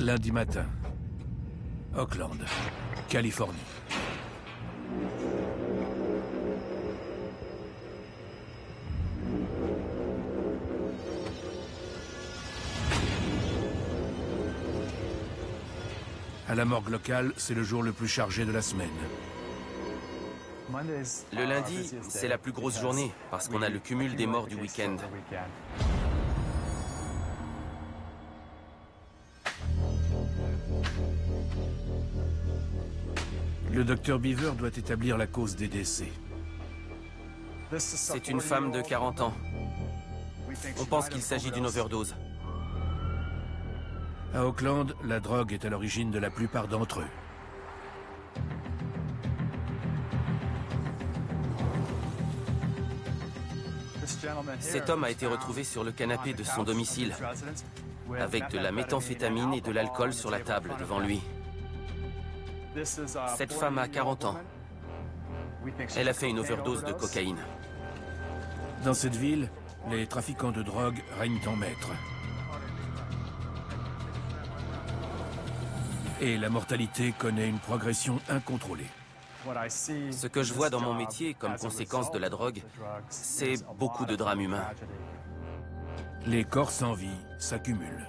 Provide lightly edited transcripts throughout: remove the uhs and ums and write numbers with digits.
Lundi matin. Oakland, Californie. À la morgue locale, c'est le jour le plus chargé de la semaine. Le lundi, c'est la plus grosse journée parce qu'on a le cumul des morts du week-end. Le docteur Beaver doit établir la cause des décès. C'est une femme de 40 ans. On pense qu'il s'agit d'une overdose. À Oakland, la drogue est à l'origine de la plupart d'entre eux. Cet homme a été retrouvé sur le canapé de son domicile, avec de la méthamphétamine et de l'alcool sur la table devant lui. Cette femme a 40 ans. Elle a fait une overdose de cocaïne. Dans cette ville, les trafiquants de drogue règnent en maître. Et la mortalité connaît une progression incontrôlée. Ce que je vois dans mon métier comme conséquence de la drogue, c'est beaucoup de drames humains. Les corps sans vie s'accumulent.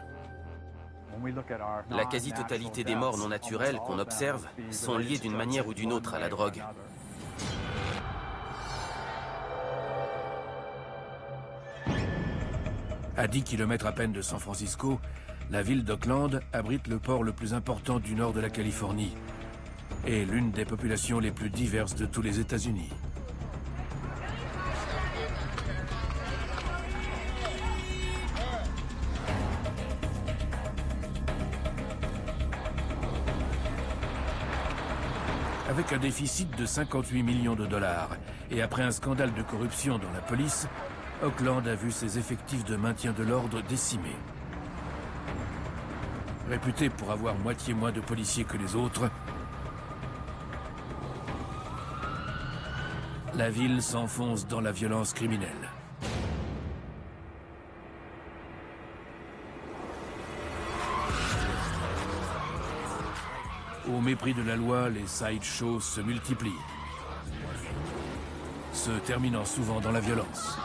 La quasi-totalité des morts non naturelles qu'on observe sont liées d'une manière ou d'une autre à la drogue. À 10 km à peine de San Francisco, la ville d'Oakland abrite le port le plus important du nord de la Californie et l'une des populations les plus diverses de tous les États-Unis. Avec un déficit de 58 millions de dollars et après un scandale de corruption dans la police, Oakland a vu ses effectifs de maintien de l'ordre décimés. Réputé pour avoir moitié moins de policiers que les autres, la ville s'enfonce dans la violence criminelle. Au mépris de la loi, les sideshows se multiplient, se terminant souvent dans la violence.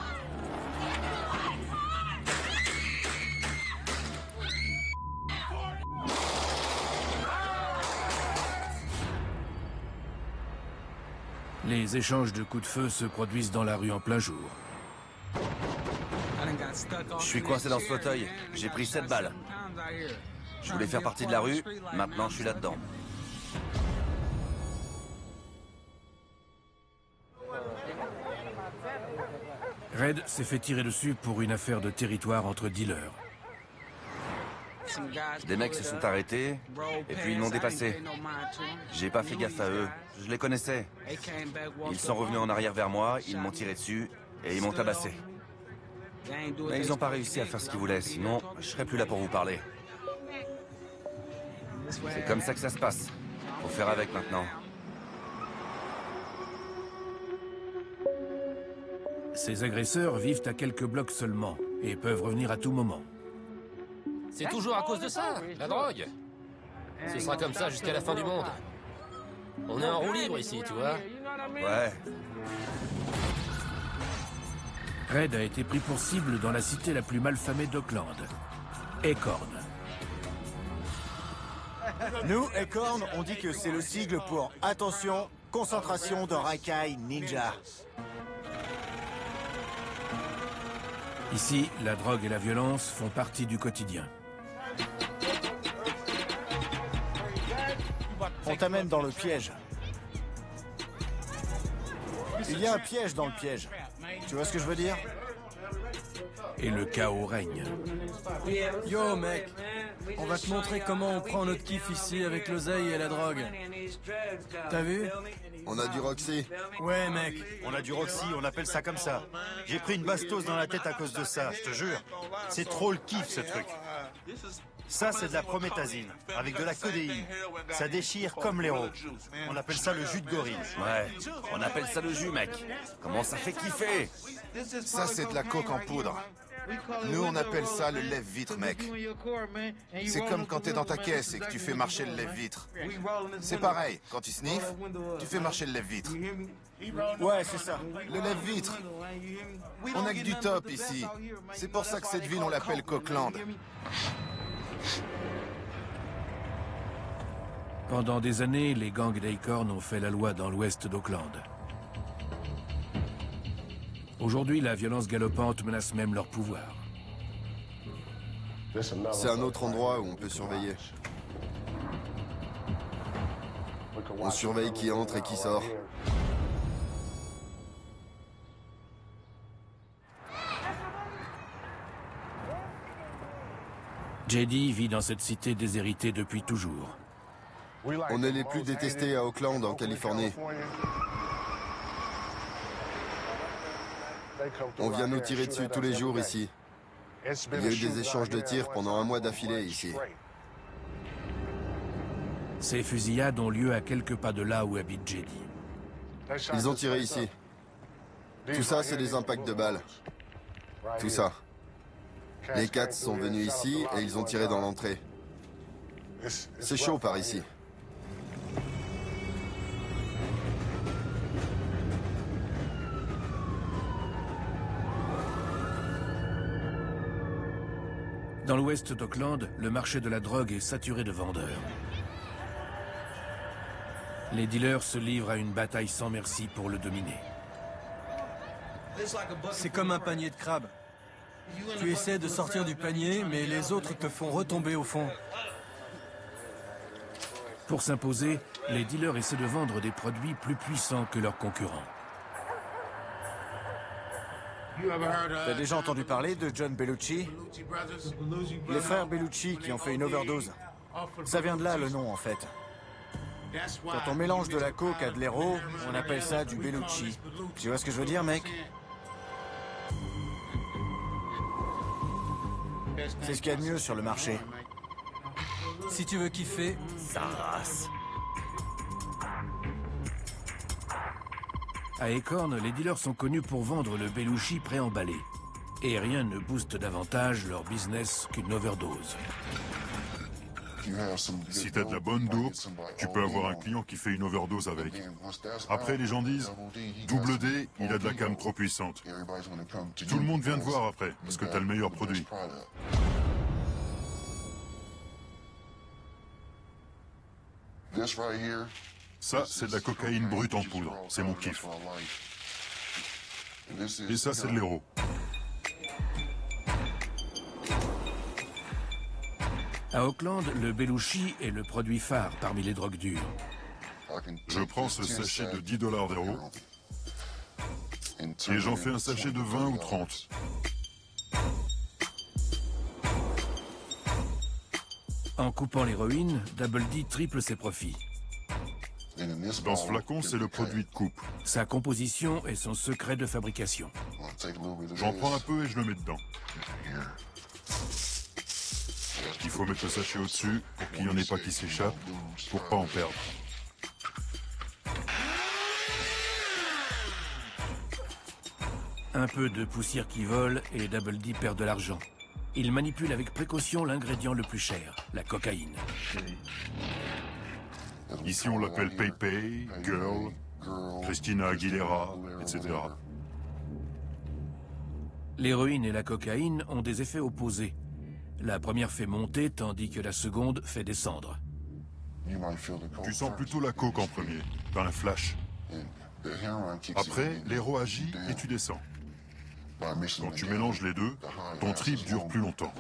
Les échanges de coups de feu se produisent dans la rue en plein jour. Je suis coincé dans ce fauteuil. J'ai pris 7 balles. Je voulais faire partie de la rue, maintenant je suis là-dedans. Red s'est fait tirer dessus pour une affaire de territoire entre dealers. Des mecs se sont arrêtés, et puis ils m'ont dépassé. J'ai pas fait gaffe à eux, je les connaissais. Ils sont revenus en arrière vers moi, ils m'ont tiré dessus, et ils m'ont tabassé. Mais ils n'ont pas réussi à faire ce qu'ils voulaient, sinon je serais plus là pour vous parler. C'est comme ça que ça se passe. Faut faire avec maintenant. Ces agresseurs vivent à quelques blocs seulement et peuvent revenir à tout moment. C'est toujours à cause de ça, la drogue. Ce sera comme ça jusqu'à la fin du monde. On est en roue libre ici, tu vois. Ouais. Red a été pris pour cible dans la cité la plus malfamée d'Oakland, Acorn. Nous, Acorn, on dit que c'est le sigle pour « Attention, concentration de Rakai Ninja ». Ici, la drogue et la violence font partie du quotidien. On t'amène dans le piège. Il y a un piège dans le piège. Tu vois ce que je veux dire? Et le chaos règne. Yo mec, on va te montrer comment on prend notre kiff ici avec l'oseille et la drogue. T'as vu? On a du Roxy. Ouais mec. On a du Roxy, on appelle ça comme ça. J'ai pris une bastos dans la tête à cause de ça, je te jure. C'est trop le kiff ce truc. Ça c'est de la prométhazine, avec de la codéine. Ça déchire comme l'héros. On appelle ça le jus de gorille. Ouais, on appelle ça le jus, mec. Comment ça fait kiffer? Ça, c'est de la coke en poudre. Nous, on appelle ça le lève-vitre, mec. C'est comme quand t'es dans ta caisse et que tu fais marcher le lève-vitre. C'est pareil, quand tu sniffes, tu fais marcher le lève-vitre. Ouais, c'est ça. Le lève-vitre. On a que du top ici. C'est pour ça que cette ville, on l'appelle Coqueland. Pendant des années, les gangs d'Acorn ont fait la loi dans l'ouest d'Oakland. Aujourd'hui, la violence galopante menace même leur pouvoir. C'est un autre endroit où on peut surveiller. On surveille qui entre et qui sort. JD vit dans cette cité déshéritée depuis toujours. On est les plus détestés à Oakland, en Californie. On vient nous tirer dessus tous les jours ici. Il y a eu des échanges de tirs pendant un mois d'affilée ici. Ces fusillades ont lieu à quelques pas de là où habite JD. Ils ont tiré ici. Tout ça, c'est des impacts de balles. Tout ça. Les Cats sont venus ici et ils ont tiré dans l'entrée. C'est chaud par ici. Dans l'ouest d'Oakland, le marché de la drogue est saturé de vendeurs. Les dealers se livrent à une bataille sans merci pour le dominer. C'est comme un panier de crabes. Tu essaies de sortir du panier, mais les autres te font retomber au fond. Pour s'imposer, les dealers essaient de vendre des produits plus puissants que leurs concurrents. T'as déjà entendu parler de John Bellucci? Les frères Bellucci qui ont fait une overdose. Ça vient de là le nom en fait. Quand on mélange de la coke à de l'héro, on appelle ça du Bellucci. Tu vois ce que je veux dire, mec? C'est ce qu'il y a de mieux sur le marché. Si tu veux kiffer, Ça race. À Acorn, les dealers sont connus pour vendre le Bellucci préemballé. Et rien ne booste davantage leur business qu'une overdose. Si t'as de la bonne dope, tu peux avoir un client qui fait une overdose avec. Après, les gens disent, double D, il a de la cam trop puissante. Tout le monde vient te voir après, parce que t'as le meilleur produit. Ça, c'est de la cocaïne brute en poudre. C'est mon kiff. Et ça, c'est de l'héros. À Oakland, le Bellucci est le produit phare parmi les drogues dures. Je prends ce sachet de 10 $ d'héros et j'en fais un sachet de 20 ou 30. En coupant l'héroïne, Double D triple ses profits. Dans ce flacon, c'est le produit de coupe. Sa composition est son secret de fabrication. J'en prends un peu et je le mets dedans. Il faut mettre le sachet au-dessus pour qu'il n'y en ait pas qui s'échappe, pour pas en perdre. Un peu de poussière qui vole et Double D perd de l'argent. Il manipule avec précaution l'ingrédient le plus cher, la cocaïne. Ici, on l'appelle Pay, Girl, Christina Aguilera, etc. L'héroïne et la cocaïne ont des effets opposés. La première fait monter tandis que la seconde fait descendre. Tu sens plutôt la coke en premier, dans un flash. Après, l'héros agit et tu descends. Quand tu mélanges les deux, ton trip dure plus longtemps.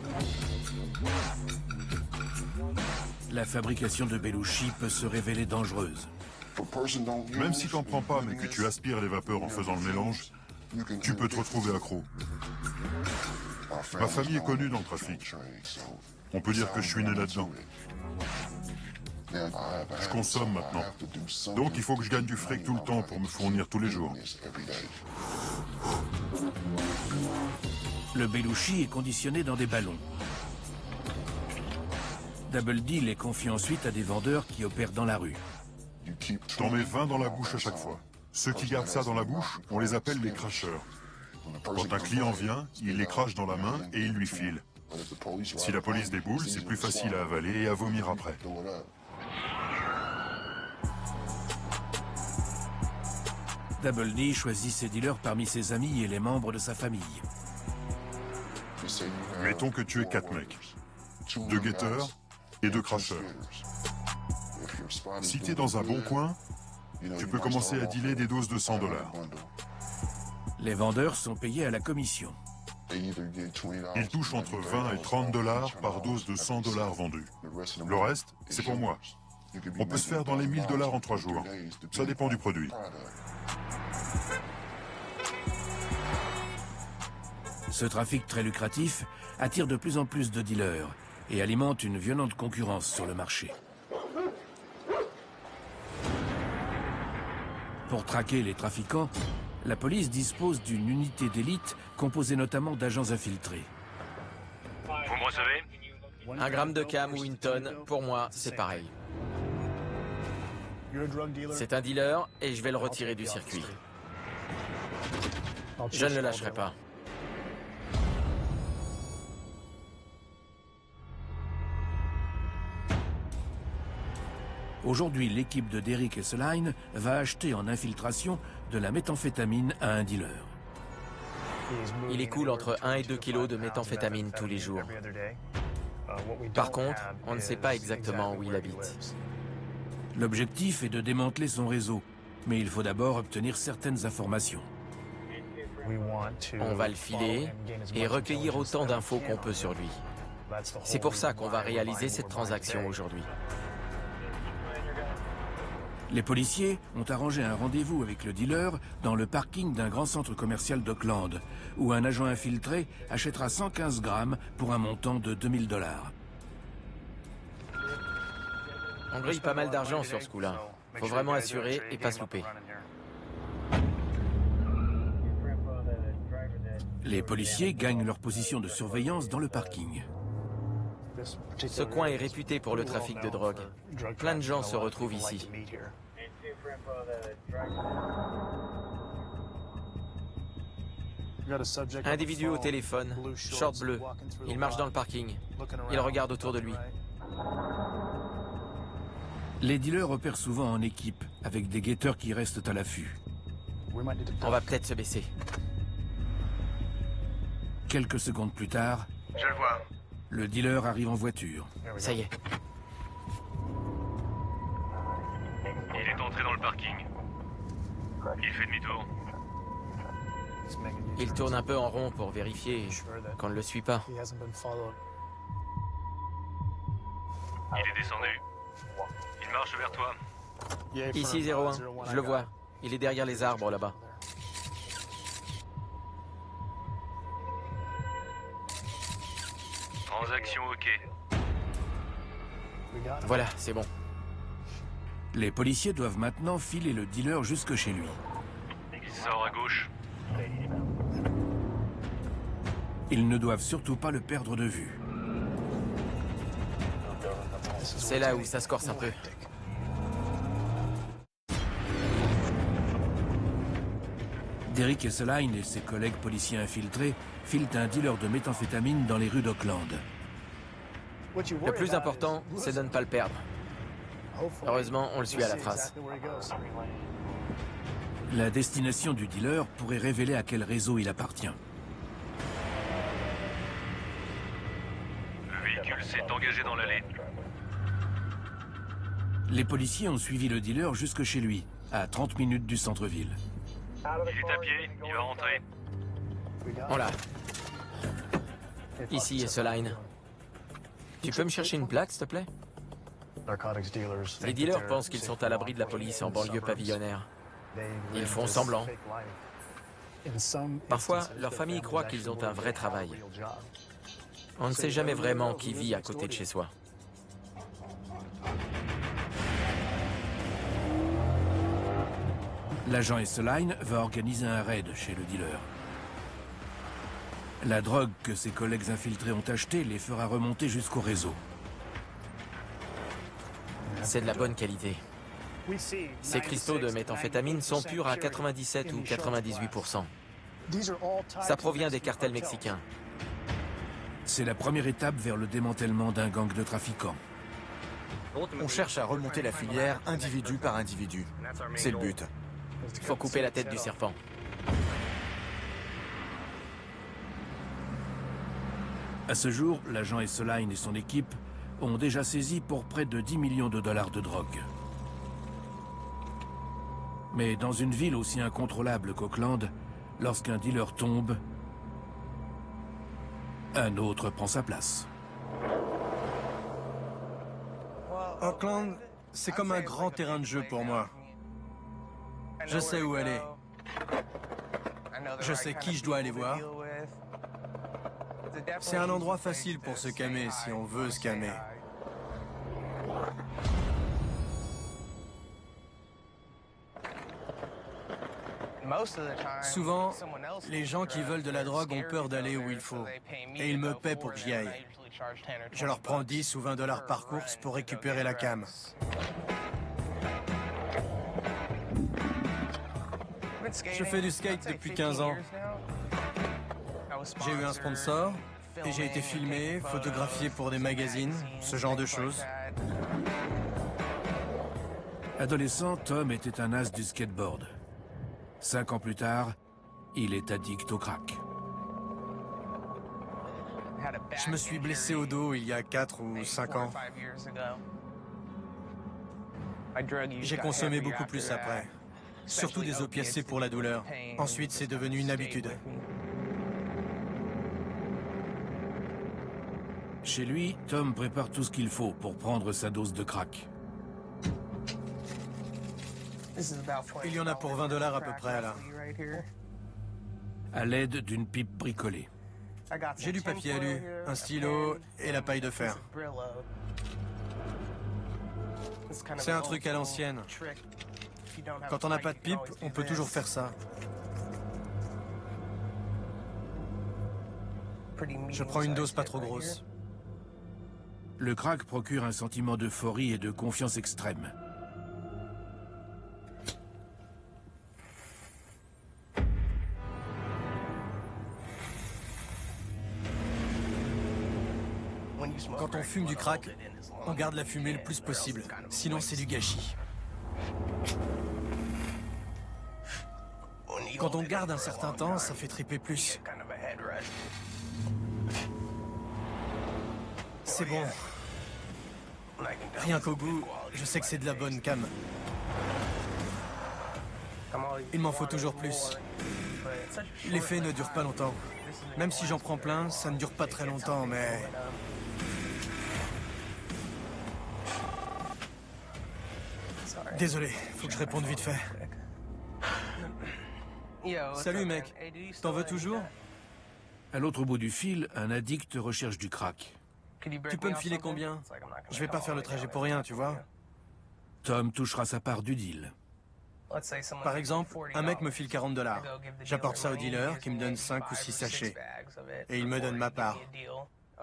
La fabrication de Bellucci peut se révéler dangereuse. Même si t'en prends pas, mais que tu aspires les vapeurs en faisant le mélange, tu peux te retrouver accro. Ma famille est connue dans le trafic. On peut dire que je suis né là-dedans. Je consomme maintenant. Donc il faut que je gagne du fric tout le temps pour me fournir tous les jours. Le Bellucci est conditionné dans des ballons. Double D les confie ensuite à des vendeurs qui opèrent dans la rue. T'en mets 20 dans la bouche à chaque fois. Ceux qui gardent ça dans la bouche, on les appelle les cracheurs. Quand un client vient, il les crache dans la main et il lui file. Si la police déboule, c'est plus facile à avaler et à vomir après. Double D choisit ses dealers parmi ses amis et les membres de sa famille. Mettons que tu es 4 mecs. 2 guetteurs et 2 cracheurs. Si tu es dans un bon coin, tu peux commencer à dealer des doses de $100. Les vendeurs sont payés à la commission. Ils touchent entre 20 et 30 $ par dose de $100 vendue. Le reste, c'est pour moi. On peut se faire dans les $1000 en 3 jours. Ça dépend du produit. Ce trafic très lucratif attire de plus en plus de dealers et alimente une violente concurrence sur le marché. Pour traquer les trafiquants, la police dispose d'une unité d'élite composée notamment d'agents infiltrés. Vous me recevez? 1 gramme de cam ou une tonne, pour moi, c'est pareil. C'est un dealer et je vais le retirer du circuit. Je ne le lâcherai pas. Aujourd'hui, l'équipe de Derrick Esseline va acheter en infiltration de la méthamphétamine à un dealer. Il écoule entre 1 et 2 kilos de méthamphétamine tous les jours. Par contre, on ne sait pas exactement où il habite. L'objectif est de démanteler son réseau, mais il faut d'abord obtenir certaines informations. On va le filer et recueillir autant d'infos qu'on peut sur lui. C'est pour ça qu'on va réaliser cette transaction aujourd'hui. Les policiers ont arrangé un rendez-vous avec le dealer dans le parking d'un grand centre commercial d'Oakland, où un agent infiltré achètera 115 grammes pour un montant de $2000. On grille pas mal d'argent sur ce coup-là. Faut vraiment assurer et pas se louper. Les policiers gagnent leur position de surveillance dans le parking. Ce coin est réputé pour le trafic de drogue. Plein de gens se retrouvent ici. Individu au téléphone, short bleu. Il marche dans le parking. Il regarde autour de lui. Les dealers opèrent souvent en équipe, avec des guetteurs qui restent à l'affût. On va peut-être se baisser. Quelques secondes plus tard, Je le vois. le dealer arrive en voiture. Ça y est. Il est entré dans le parking. Il fait demi-tour. Il tourne un peu en rond pour vérifier qu'on ne le suit pas. Il est descendu. Il marche vers toi. Ici 01, je le vois. Il est derrière les arbres là-bas. Transaction OK. Voilà, c'est bon. Les policiers doivent maintenant filer le dealer jusque chez lui. Il sort à gauche. Ils ne doivent surtout pas le perdre de vue. C'est là où ça se corse un peu. Derrick Esseline et ses collègues policiers infiltrés filent un dealer de méthamphétamine dans les rues d'Oakland. Le plus important, c'est de ne pas le perdre. Heureusement, on le suit à la trace. La destination du dealer pourrait révéler à quel réseau il appartient. Le véhicule s'est engagé dans l'allée. Les policiers ont suivi le dealer jusque chez lui, à 30 minutes du centre-ville. Il est à pied, il va rentrer. On l'a. Ici, Esseline. Tu peux me chercher une plaque, s'il te plaît? Les dealers pensent qu'ils sont à l'abri de la police en banlieue pavillonnaire. Ils font semblant. Parfois, leur famille croit qu'ils ont un vrai travail. On ne sait jamais vraiment qui vit à côté de chez soi. L'agent Esseline va organiser un raid chez le dealer. La drogue que ses collègues infiltrés ont achetée les fera remonter jusqu'au réseau. C'est de la bonne qualité. Ces cristaux de méthamphétamine sont purs à 97 ou 98%. Ça provient des cartels mexicains. C'est la première étape vers le démantèlement d'un gang de trafiquants. On cherche à remonter la filière individu par individu. C'est le but. Faut couper la tête du serpent. À ce jour, l'agent Esseline et son équipe ont déjà saisi pour près de 10 millions de dollars de drogue. Mais dans une ville aussi incontrôlable qu'Oakland, lorsqu'un dealer tombe, un autre prend sa place. Oakland, c'est comme un grand terrain de jeu pour moi. Je sais où aller. Je sais qui je dois aller voir. C'est un endroit facile pour se calmer si on veut se calmer. Souvent, les gens qui veulent de la drogue ont peur d'aller où il faut. Et ils me paient pour que j'y aille. Je leur prends 10 ou 20 dollars par course pour récupérer la cam. Je fais du skate depuis 15 ans. J'ai eu un sponsor et j'ai été filmé, photographié pour des magazines, ce genre de choses. Adolescent, Tom était un as du skateboard. 5 ans plus tard, il est addict au crack. Je me suis blessé au dos il y a 4 ou 5 ans. J'ai consommé beaucoup plus après. Surtout des opiacés pour la douleur. Ensuite, c'est devenu une habitude. Chez lui, Tom prépare tout ce qu'il faut pour prendre sa dose de crack. Il y en a pour 20 dollars à peu près là. À l'aide d'une pipe bricolée. J'ai du papier alu, un stylo et la paille de fer. C'est un truc à l'ancienne. Quand on n'a pas de pipe, on peut toujours faire ça. Je prends une dose pas trop grosse. Le crack procure un sentiment d'euphorie et de confiance extrême. Quand on fume du crack, on garde la fumée le plus possible. Sinon, c'est du gâchis. Quand on garde un certain temps, ça fait triper plus. C'est bon. Rien qu'au goût, je sais que c'est de la bonne cam. Il m'en faut toujours plus. L'effet ne dure pas longtemps. Même si j'en prends plein, ça ne dure pas très longtemps, mais... Désolé, faut que je réponde vite fait. Salut mec, t'en veux toujours? À l'autre bout du fil, un addict recherche du crack. Tu peux me filer combien? Je vais pas faire le trajet pour rien, tu vois. Tom touchera sa part du deal. Par exemple, un mec me file 40 dollars. J'apporte ça au dealer qui me donne 5 ou 6 sachets. Et il me donne ma part.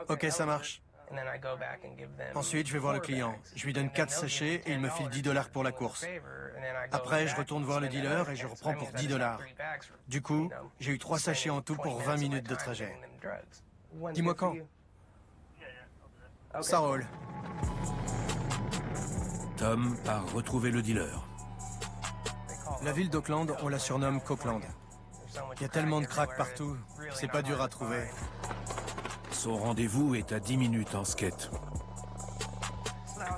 Ok, ça marche. Ensuite, je vais voir le client. Je lui donne 4 sachets et il me file 10 dollars pour la course. Après, je retourne voir le dealer et je reprends pour 10 dollars. Du coup, j'ai eu 3 sachets en tout pour 20 minutes de trajet. Dis-moi quand. Ça roule. Tom part retrouver le dealer. La ville d'Oakland, on la surnomme Cokeland. Il y a tellement de crack partout, c'est pas dur à trouver. Son rendez-vous est à 10 minutes en skate.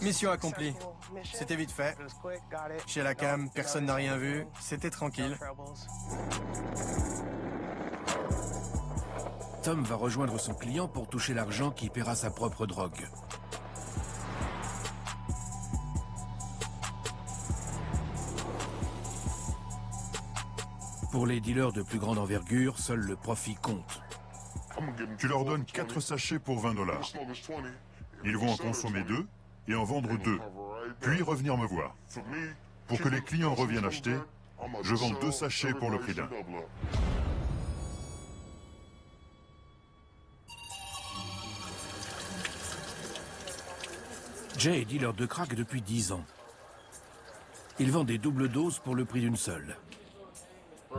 Mission accomplie. C'était vite fait. Chez la cam, personne n'a rien vu. C'était tranquille. Tom va rejoindre son client pour toucher l'argent qui paiera sa propre drogue. Pour les dealers de plus grande envergure, seul le profit compte. Tu leur donnes 4 sachets pour 20 dollars. Ils vont en consommer 2 et en vendre 2, puis revenir me voir. Pour que les clients reviennent acheter, je vends 2 sachets pour le prix d'un. Jay est dealer de crack depuis 10 ans. Il vend des doubles doses pour le prix d'une seule.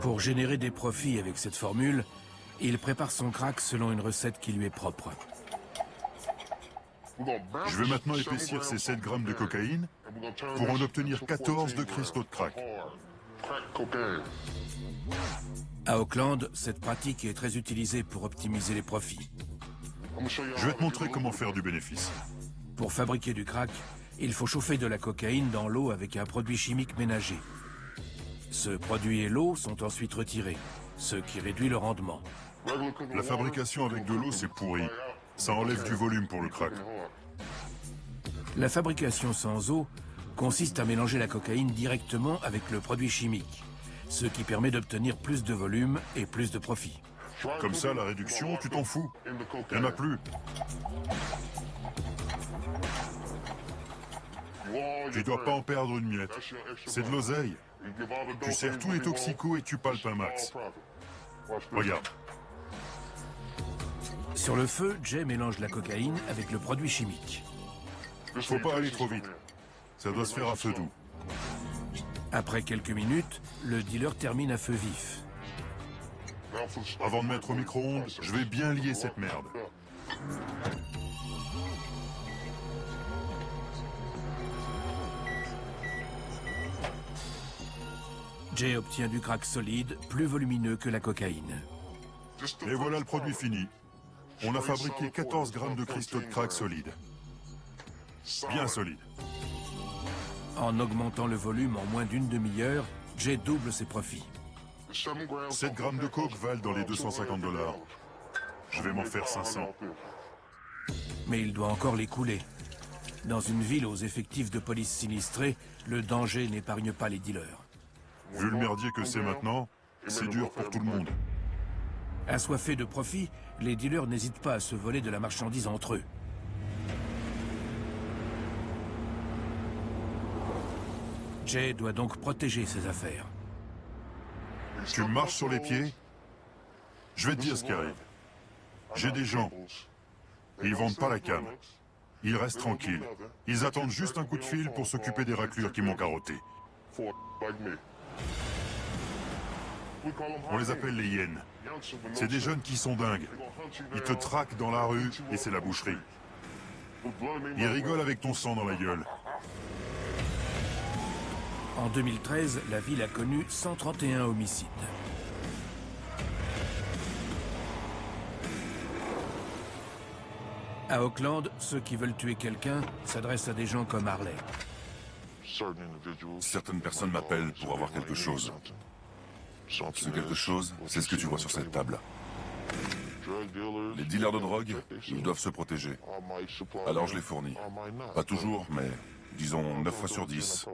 Pour générer des profits avec cette formule, il prépare son crack selon une recette qui lui est propre. Je vais maintenant épaissir ces 7 grammes de cocaïne pour en obtenir 14 de cristaux de crack. À Oakland, cette pratique est très utilisée pour optimiser les profits. Je vais te montrer comment faire du bénéfice. Pour fabriquer du crack, il faut chauffer de la cocaïne dans l'eau avec un produit chimique ménager. Ce produit et l'eau sont ensuite retirés, ce qui réduit le rendement. La fabrication avec de l'eau, c'est pourri. Ça enlève du volume pour le crack. La fabrication sans eau consiste à mélanger la cocaïne directement avec le produit chimique, ce qui permet d'obtenir plus de volume et plus de profit. Comme ça, la réduction, tu t'en fous. Il n'y en a plus. Tu dois pas en perdre une miette. C'est de l'oseille. Tu sers tous les toxicos et tu palpes un max. Regarde. Sur le feu, Jay mélange la cocaïne avec le produit chimique. Faut pas aller trop vite. Ça doit se faire à feu doux. Après quelques minutes, le dealer termine à feu vif. Avant de mettre au micro-ondes, je vais bien lier cette merde. Jay obtient du crack solide, plus volumineux que la cocaïne. Et voilà le produit fini. On a fabriqué 14 grammes de cristaux de crack solide. Bien solide. En augmentant le volume en moins d'une demi-heure, Jay double ses profits. 7 grammes de coke valent dans les $250. Je vais m'en faire 500. Mais il doit encore les couler. Dans une ville aux effectifs de police sinistrés, le danger n'épargne pas les dealers. Vu le merdier que c'est maintenant, c'est dur pour tout le monde. Assoiffés de profit, les dealers n'hésitent pas à se voler de la marchandise entre eux. Jay doit donc protéger ses affaires. Tu marches sur les pieds, je vais te dire ce qui arrive. J'ai des gens. Ils vendent pas la cam. Ils restent tranquilles. Ils attendent juste un coup de fil pour s'occuper des raclures qui m'ont carotté. On les appelle les hyènes. C'est des jeunes qui sont dingues. Ils te traquent dans la rue et c'est la boucherie. Ils rigolent avec ton sang dans la gueule. En 2013, la ville a connu 131 homicides. À Oakland, ceux qui veulent tuer quelqu'un s'adressent à des gens comme Harley. Certaines personnes m'appellent pour avoir quelque chose. Ce quelque chose, c'est ce que tu vois sur cette table. Les dealers de drogue, ils doivent se protéger. Alors je les fournis. Pas toujours, mais disons 9 fois sur 10.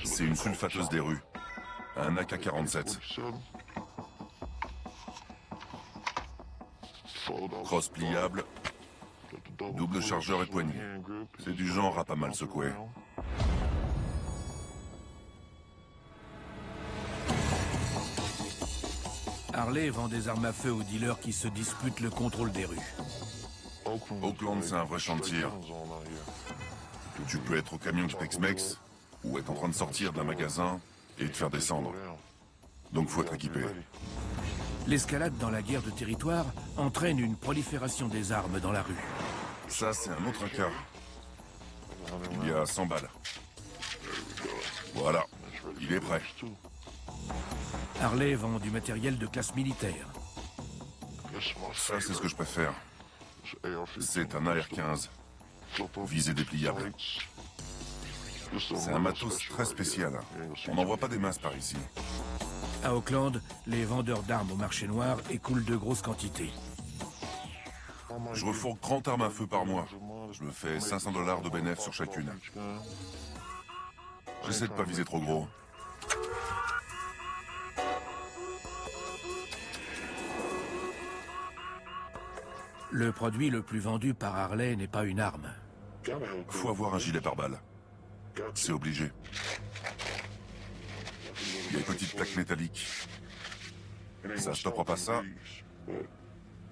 C'est une sulfateuse des rues. Un AK-47. Crosse pliable. Double chargeur et poignée. C'est du genre à pas mal secouer. Harley vend des armes à feu aux dealers qui se disputent le contrôle des rues. Oakland, c'est un vrai chantier. Tu peux être au camion de Tex-Mex ou être en train de sortir d'un magasin et te faire descendre. Donc faut être équipé. L'escalade dans la guerre de territoire entraîne une prolifération des armes dans la rue. Ça, c'est un autre cas. Il y a 100 balles. Voilà, il est prêt. Harley vend du matériel de classe militaire. Ça, c'est ce que je préfère. C'est un AR-15. Visée dépliable. C'est un matos très spécial. On n'en voit pas des masses par ici. À Oakland, les vendeurs d'armes au marché noir écoulent de grosses quantités. Je refourgue 30 armes à feu par mois. Je me fais $500 de bénéfice sur chacune. J'essaie de pas viser trop gros. Le produit le plus vendu par Harley n'est pas une arme. Faut avoir un gilet pare-balles. C'est obligé. Il y a une petite plaque métallique. Ça stoppera pas ça,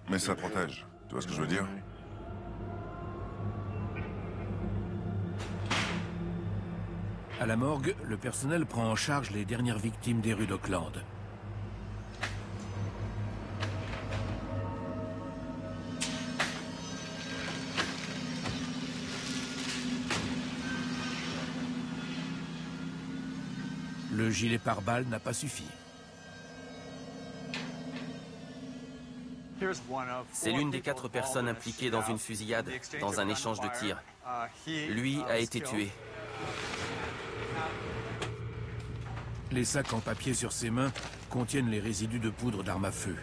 mais ça protège. Tu vois ce que je veux dire? À la morgue, le personnel prend en charge les dernières victimes des rues d'Oakland. Le gilet pare-balles n'a pas suffi. C'est l'une des 4 personnes impliquées dans une fusillade, dans un échange de tirs. Lui a été tué. Les sacs en papier sur ses mains contiennent les résidus de poudre d'arme à feu.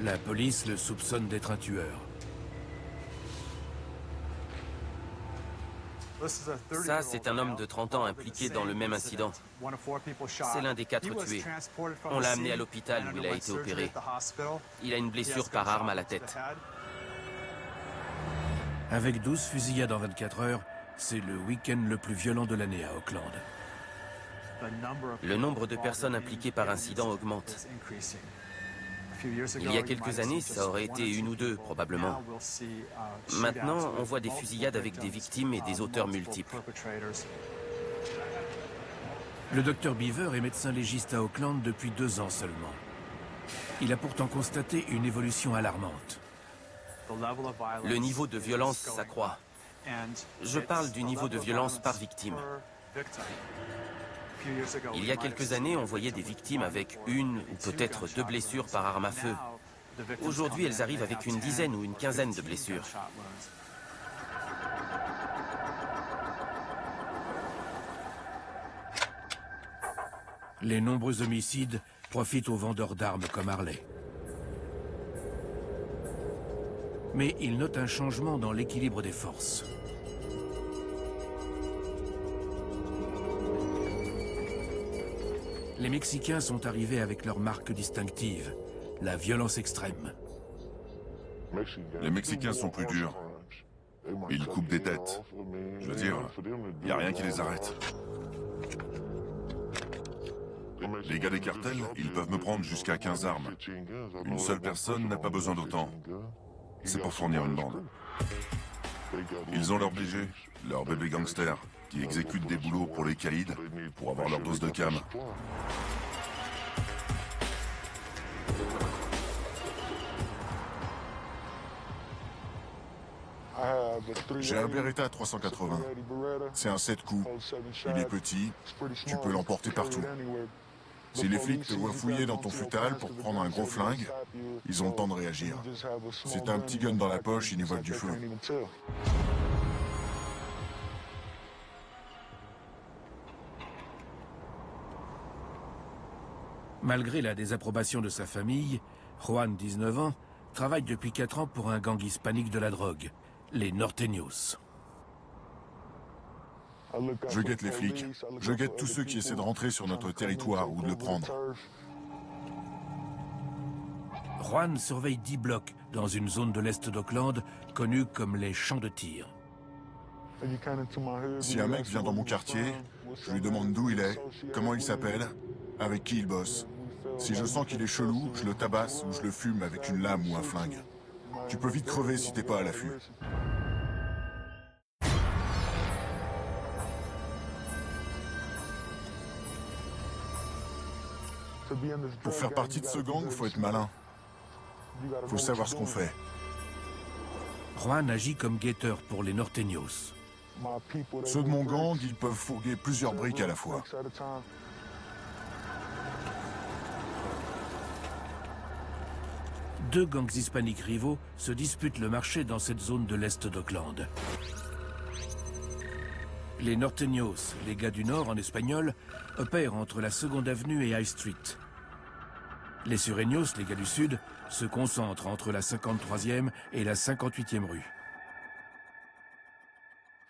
La police le soupçonne d'être un tueur. Ça, c'est un homme de 30 ans impliqué dans le même incident. C'est l'un des 4 tués. On l'a amené à l'hôpital où il a été opéré. Il a une blessure par arme à la tête. Avec 12 fusillades en 24 heures, c'est le week-end le plus violent de l'année à Oakland. Le nombre de personnes impliquées par incident augmente. Il y a quelques années, ça aurait été 1 ou 2, probablement. Maintenant, on voit des fusillades avec des victimes et des auteurs multiples. Le docteur Beaver est médecin légiste à Oakland depuis 2 ans seulement. Il a pourtant constaté une évolution alarmante. Le niveau de violence s'accroît. Je parle du niveau de violence par victime. Il y a quelques années, on voyait des victimes avec 1 ou peut-être 2 blessures par arme à feu. Aujourd'hui, elles arrivent avec une dizaine ou une quinzaine de blessures. Les nombreux homicides profitent aux vendeurs d'armes comme Harley. Mais il note un changement dans l'équilibre des forces. Les Mexicains sont arrivés avec leur marque distinctive, la violence extrême. Les Mexicains sont plus durs. Ils coupent des têtes. Je veux dire, il n'y a rien qui les arrête. Les gars des cartels, ils peuvent me prendre jusqu'à 15 armes. Une seule personne n'a pas besoin d'autant. C'est pour fournir une bande. Ils ont leur BG, leur bébé gangster, qui exécutent des boulots pour les caïds, pour avoir leur dose de cam. J'ai un Beretta 380. C'est un 7 coups. Il est petit, tu peux l'emporter partout. Si les flics te voient fouiller dans ton futal pour prendre un gros flingue, ils ont le temps de réagir. Si t'as un petit gun dans la poche, ils y voient du feu. Malgré la désapprobation de sa famille, Juan, 19 ans, travaille depuis 4 ans pour un gang hispanique de la drogue, les Norteños. Je guette les flics. Je guette tous ceux qui essaient de rentrer sur notre territoire ou de le prendre. Juan surveille 10 blocs dans une zone de l'est d'Oakland connue comme les champs de tir. Si un mec vient dans mon quartier, je lui demande d'où il est, comment il s'appelle, avec qui il bosse. Si je sens qu'il est chelou, je le tabasse ou je le fume avec une lame ou un flingue. Tu peux vite crever si t'es pas à l'affût. Pour faire partie de ce gang, faut être malin. Faut savoir ce qu'on fait. Juan agit comme guetteur pour les Norteños. Ceux de mon gang, ils peuvent fourguer plusieurs briques à la fois. Deux gangs hispaniques rivaux se disputent le marché dans cette zone de l'est d'Oakland. Les Norteños, les gars du Nord en espagnol, opèrent entre la 2nd Avenue et High Street. Les Sureños, les gars du Sud, se concentrent entre la 53e et la 58e rue.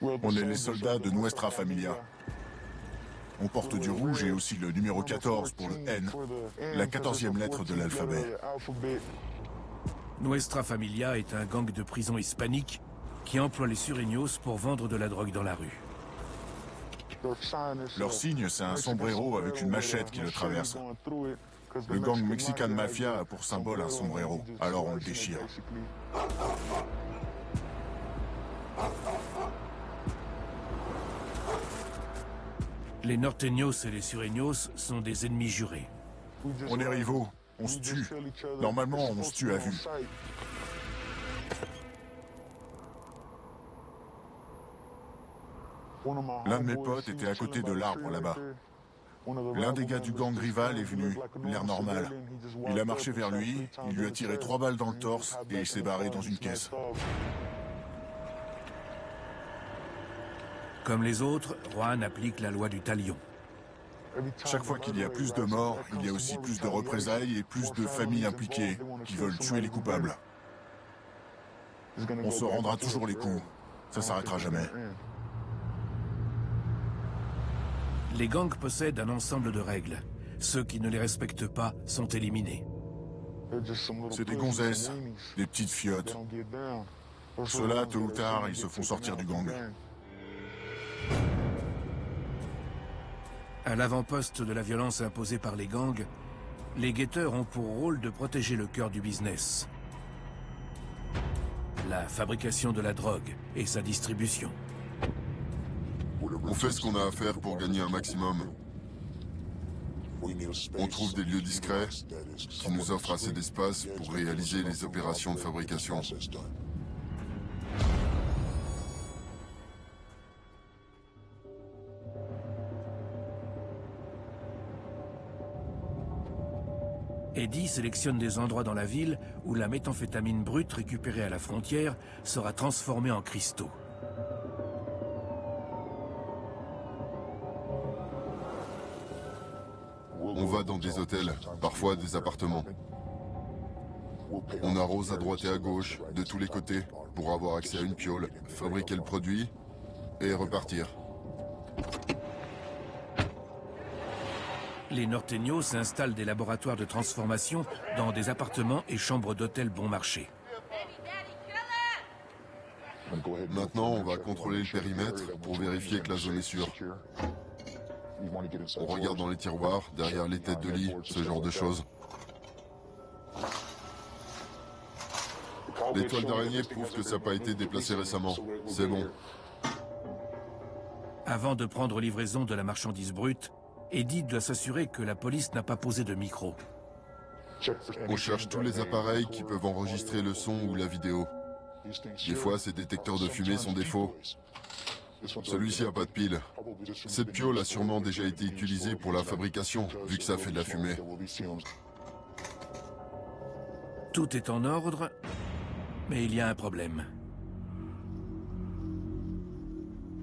On est les soldats de Nuestra Familia. On porte du rouge et aussi le numéro 14 pour le N, la 14e lettre de l'alphabet. Nuestra Familia est un gang de prison hispanique qui emploie les Sureños pour vendre de la drogue dans la rue. Leur signe, c'est un sombrero avec une machette qui le traverse. Le gang Mexican Mafia a pour symbole un sombrero, alors on le déchire. Les Norteños et les Sureños sont des ennemis jurés. On est rivaux, on se tue. Normalement, on se tue à vue. L'un de mes potes était à côté de l'arbre là-bas. L'un des gars du gang rival est venu, l'air normal. Il a marché vers lui, il lui a tiré 3 balles dans le torse et il s'est barré dans une caisse. Comme les autres, Juan applique la loi du talion. Chaque fois qu'il y a plus de morts, il y a aussi plus de représailles et plus de familles impliquées qui veulent tuer les coupables. On se rendra toujours les coups. Ça s'arrêtera jamais. Les gangs possèdent un ensemble de règles. Ceux qui ne les respectent pas sont éliminés. C'est des gonzesses, des petites fiottes. Ceux-là, tôt ou tard, ils se font sortir du gang. À l'avant-poste de la violence imposée par les gangs, les guetteurs ont pour rôle de protéger le cœur du business. La fabrication de la drogue et sa distribution. On fait ce qu'on a à faire pour gagner un maximum. On trouve des lieux discrets qui nous offrent assez d'espace pour réaliser les opérations de fabrication. Eddie sélectionne des endroits dans la ville où la méthamphétamine brute récupérée à la frontière sera transformée en cristaux. On va dans des hôtels, parfois des appartements. On arrose à droite et à gauche, de tous les côtés, pour avoir accès à une piole, fabriquer le produit et repartir. Les Norteños installent des laboratoires de transformation dans des appartements et chambres d'hôtel bon marché. Maintenant, on va contrôler le périmètre pour vérifier que la zone est sûre. On regarde dans les tiroirs, derrière les têtes de lit, ce genre de choses. Les toiles d'araignée prouvent que ça n'a pas été déplacé récemment. C'est bon. Avant de prendre livraison de la marchandise brute, Eddie doit s'assurer que la police n'a pas posé de micro. On cherche tous les appareils qui peuvent enregistrer le son ou la vidéo. Des fois, ces détecteurs de fumée sont des faux. Celui-ci n'a pas de pile. Cette piole a sûrement déjà été utilisée pour la fabrication, vu que ça fait de la fumée. Tout est en ordre, mais il y a un problème.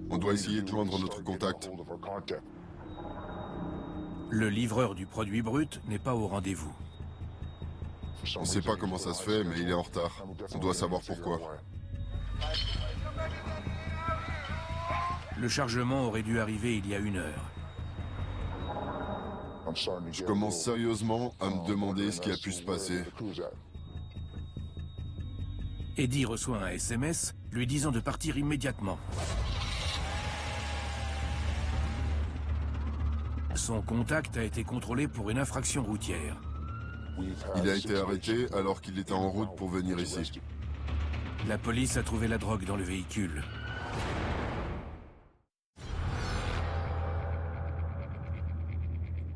On doit essayer de joindre notre contact. Le livreur du produit brut n'est pas au rendez-vous. On ne sait pas comment ça se fait, mais il est en retard. On doit savoir pourquoi. Le chargement aurait dû arriver il y a 1 heure. Je commence sérieusement à me demander ce qui a pu se passer. Eddie reçoit un SMS lui disant de partir immédiatement. Son contact a été contrôlé pour une infraction routière. Il a été arrêté alors qu'il était en route pour venir ici. La police a trouvé la drogue dans le véhicule.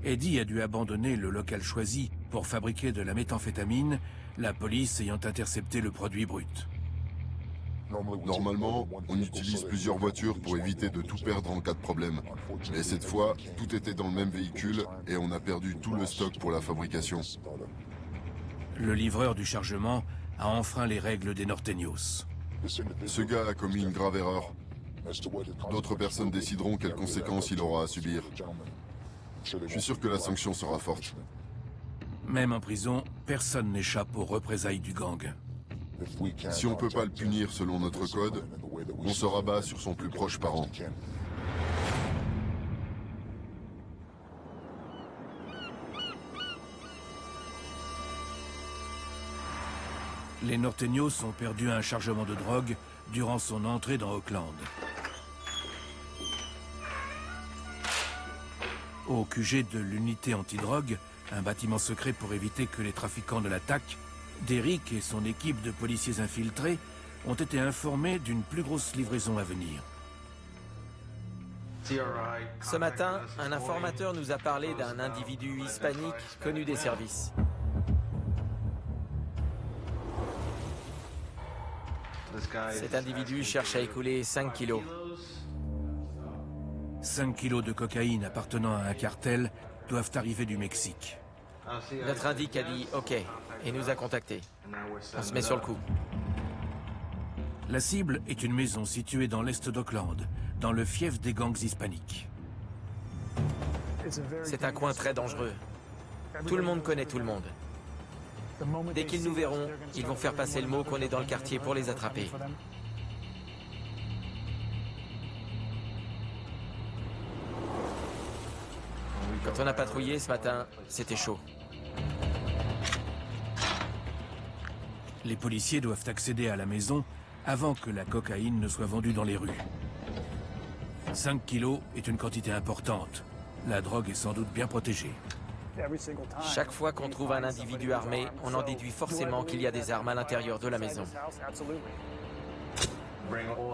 Eddie a dû abandonner le local choisi pour fabriquer de la méthamphétamine, la police ayant intercepté le produit brut. Normalement, on utilise plusieurs voitures pour éviter de tout perdre en cas de problème. Mais cette fois, tout était dans le même véhicule et on a perdu tout le stock pour la fabrication. Le livreur du chargement a enfreint les règles des Norteños. Ce gars a commis une grave erreur. D'autres personnes décideront quelles conséquences il aura à subir. Je suis sûr que la sanction sera forte. Même en prison, personne n'échappe aux représailles du gang. Si on ne peut pas le punir selon notre code, on se rabat sur son plus proche parent. Les Norteños ont perdu un chargement de drogue durant son entrée dans Oakland. Au QG de l'unité antidrogue, un bâtiment secret pour éviter que les trafiquants ne l'attaquent, Derrick et son équipe de policiers infiltrés ont été informés d'une plus grosse livraison à venir. Ce matin, un informateur nous a parlé d'un individu hispanique connu des services. Cet individu cherche à écouler 5 kilos. 5 kilos de cocaïne appartenant à un cartel doivent arriver du Mexique. Notre indique a dit OK et nous a contactés. On se met sur le coup. La cible est une maison située dans l'est d'Auckland, dans le fief des gangs hispaniques. C'est un coin très dangereux. Tout le monde connaît tout le monde. Dès qu'ils nous verront, ils vont faire passer le mot qu'on est dans le quartier pour les attraper. Quand on a patrouillé ce matin, c'était chaud. Les policiers doivent accéder à la maison avant que la cocaïne ne soit vendue dans les rues. 5 kilos est une quantité importante. La drogue est sans doute bien protégée. Chaque fois qu'on trouve un individu armé, on en déduit forcément qu'il y a des armes à l'intérieur de la maison.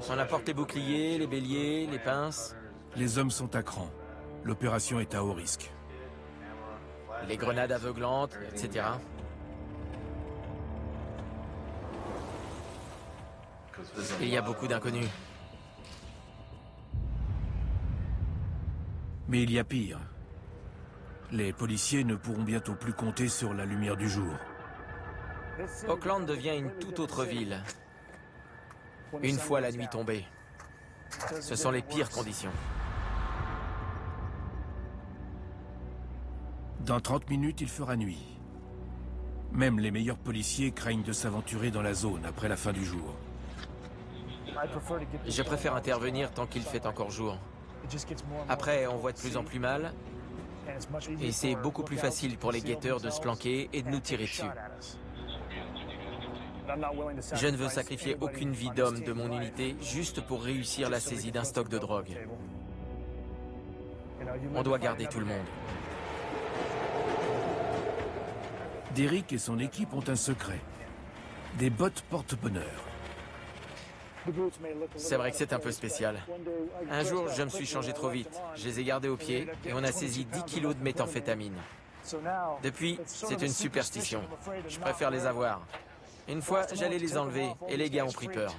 On apporte les boucliers, les béliers, les pinces. Les hommes sont à cran. L'opération est à haut risque. Les grenades aveuglantes, etc. Il y a beaucoup d'inconnus. Mais il y a pire. Les policiers ne pourront bientôt plus compter sur la lumière du jour. Auckland devient une toute autre ville. Une fois la nuit tombée. Ce sont les pires conditions. Dans 30 minutes, il fera nuit. Même les meilleurs policiers craignent de s'aventurer dans la zone après la fin du jour. Je préfère intervenir tant qu'il fait encore jour. Après, on voit de plus en plus mal. Et c'est beaucoup plus facile pour les guetteurs de se planquer et de nous tirer dessus. Je ne veux sacrifier aucune vie d'homme de mon unité juste pour réussir la saisie d'un stock de drogue. On doit garder tout le monde. Derrick et son équipe ont un secret. Des bottes porte-bonheur. C'est vrai que c'est un peu spécial. Un jour, je me suis changé trop vite. Je les ai gardés au pied et on a saisi 10 kilos de méthamphétamine. Depuis, c'est une superstition. Je préfère les avoir. Une fois, j'allais les enlever et les gars ont pris peur.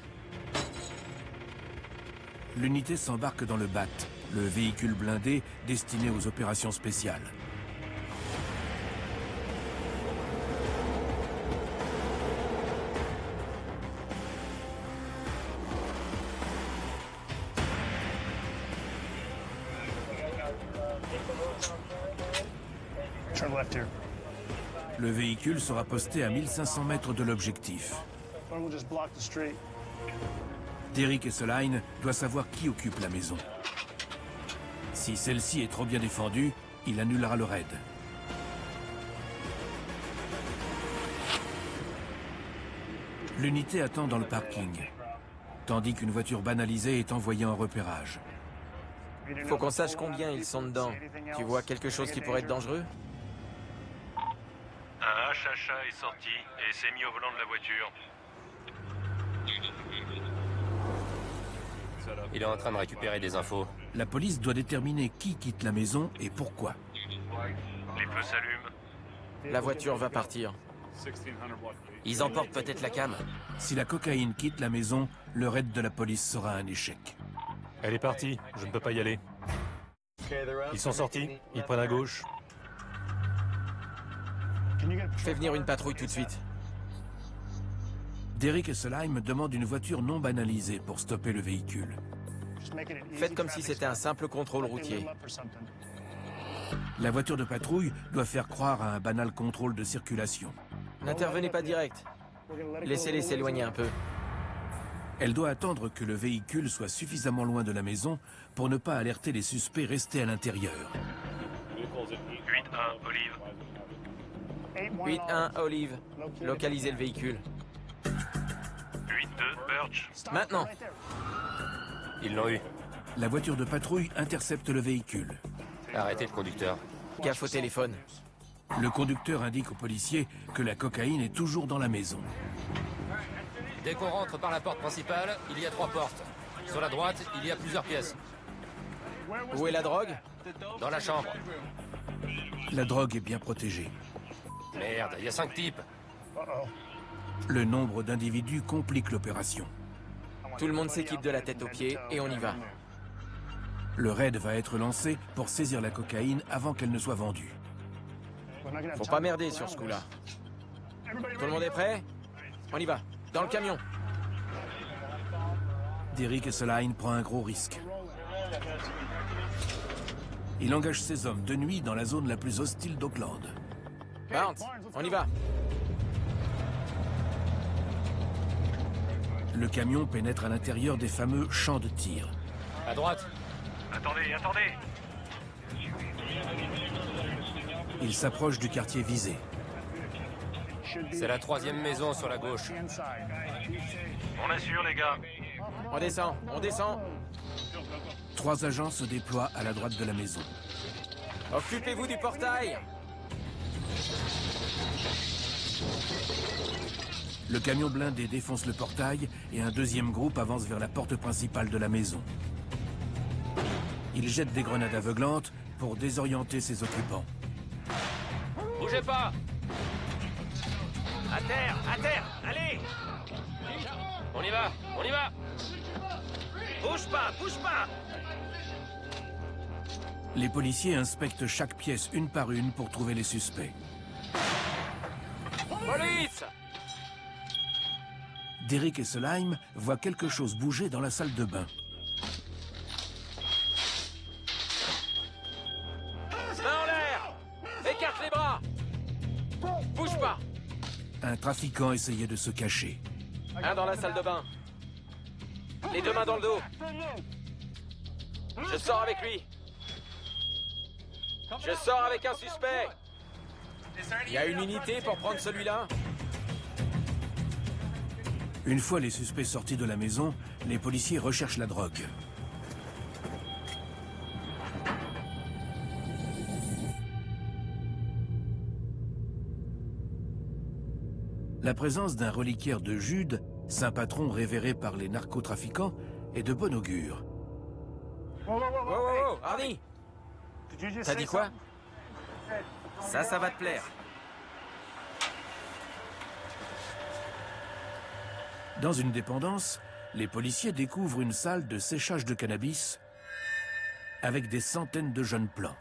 L'unité s'embarque dans le BAT, le véhicule blindé destiné aux opérations spéciales. Le véhicule sera posté à 1500 mètres de l'objectif. Derrick Esseline doit savoir qui occupe la maison. Si celle-ci est trop bien défendue, il annulera le raid. L'unité attend dans le parking, tandis qu'une voiture banalisée est envoyée en repérage. Faut qu'on sache combien ils sont dedans. Tu vois quelque chose qui pourrait être dangereux? Un HHA est sorti et s'est mis au volant de la voiture. Il est en train de récupérer des infos. La police doit déterminer qui quitte la maison et pourquoi. Les feux s'allument. La voiture va partir. Ils emportent peut-être la cam. Si la cocaïne quitte la maison, le raid de la police sera un échec. Elle est partie, je ne peux pas y aller. Ils sont sortis, ils prennent à gauche. Fais venir une patrouille tout de suite. Derrick Esseline demande une voiture non banalisée pour stopper le véhicule. Faites comme si c'était un simple contrôle routier. La voiture de patrouille doit faire croire à un banal contrôle de circulation. N'intervenez pas direct. Laissez-les s'éloigner un peu. Elle doit attendre que le véhicule soit suffisamment loin de la maison pour ne pas alerter les suspects restés à l'intérieur. 8-1, Olive. 8-1, Olive. Localisez le véhicule. 8-2, Birch. Maintenant. Ils l'ont eu. La voiture de patrouille intercepte le véhicule. Arrêtez le conducteur. Gaffe au téléphone. Le conducteur indique aux policiers que la cocaïne est toujours dans la maison. Dès qu'on rentre par la porte principale, il y a 3 portes. Sur la droite, il y a plusieurs pièces. Où est la drogue? Dans la chambre. La drogue est bien protégée. Merde, il y a 5 types. Le nombre d'individus complique l'opération. Tout le monde s'équipe de la tête aux pieds et on y va. Le raid va être lancé pour saisir la cocaïne avant qu'elle ne soit vendue. Faut pas merder sur ce coup-là. Tout le monde est prêt? On y va. Dans le camion. Derek Esseline prend un gros risque. Il engage ses hommes de nuit dans la zone la plus hostile d'Auckland. Barnes, on y va. Le camion pénètre à l'intérieur des fameux champs de tir. À droite. Attendez, attendez. Il s'approche du quartier visé. C'est la 3e maison sur la gauche. On assure, les gars. On descend, on descend. 3 agents se déploient à la droite de la maison. Occupez-vous du portail. Le camion blindé défonce le portail et un deuxième groupe avance vers la porte principale de la maison. Il jette des grenades aveuglantes pour désorienter ses occupants. Bougez pas! À terre, allez! On y va, on y va! Bouge pas! Les policiers inspectent chaque pièce une par une pour trouver les suspects. Police! Derek Esseline voit quelque chose bouger dans la salle de bain. Main en l'air! Écarte les bras! Bouge pas! Un trafiquant essayait de se cacher. Un dans la salle de bain. Les 2 mains dans le dos. Je sors avec lui. Je sors avec un suspect. Il y a une unité pour prendre celui-là? Une fois les suspects sortis de la maison, les policiers recherchent la drogue. La présence d'un reliquaire de Jude, saint patron révéré par les narcotrafiquants, est de bon augure. Oh, Arnie! T'as dit quoi? Ça va te plaire. Dans une dépendance, les policiers découvrent une salle de séchage de cannabis avec des centaines de jeunes plants.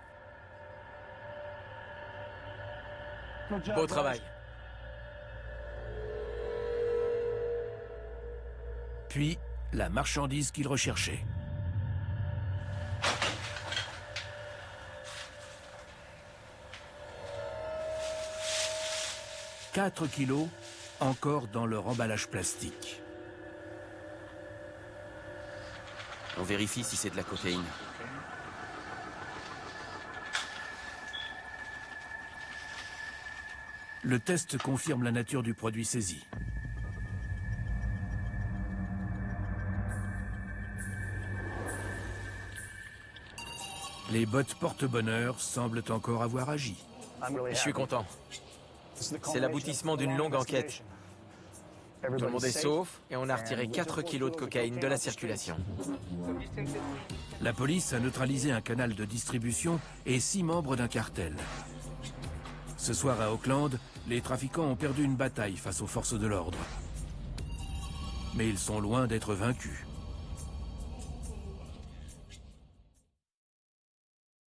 Beau travail. Puis, la marchandise qu'ils recherchaient. « 4 kilos, encore dans leur emballage plastique. » On vérifie si c'est de la cocaïne. Le test confirme la nature du produit saisi. Les bottes porte-bonheur semblent encore avoir agi. Je suis content. C'est l'aboutissement d'une longue enquête. Tout le monde est sauf et on a retiré 4 kilos de cocaïne de la circulation. La police a neutralisé un canal de distribution et 6 membres d'un cartel. Ce soir à Auckland, les trafiquants ont perdu une bataille face aux forces de l'ordre. Mais ils sont loin d'être vaincus.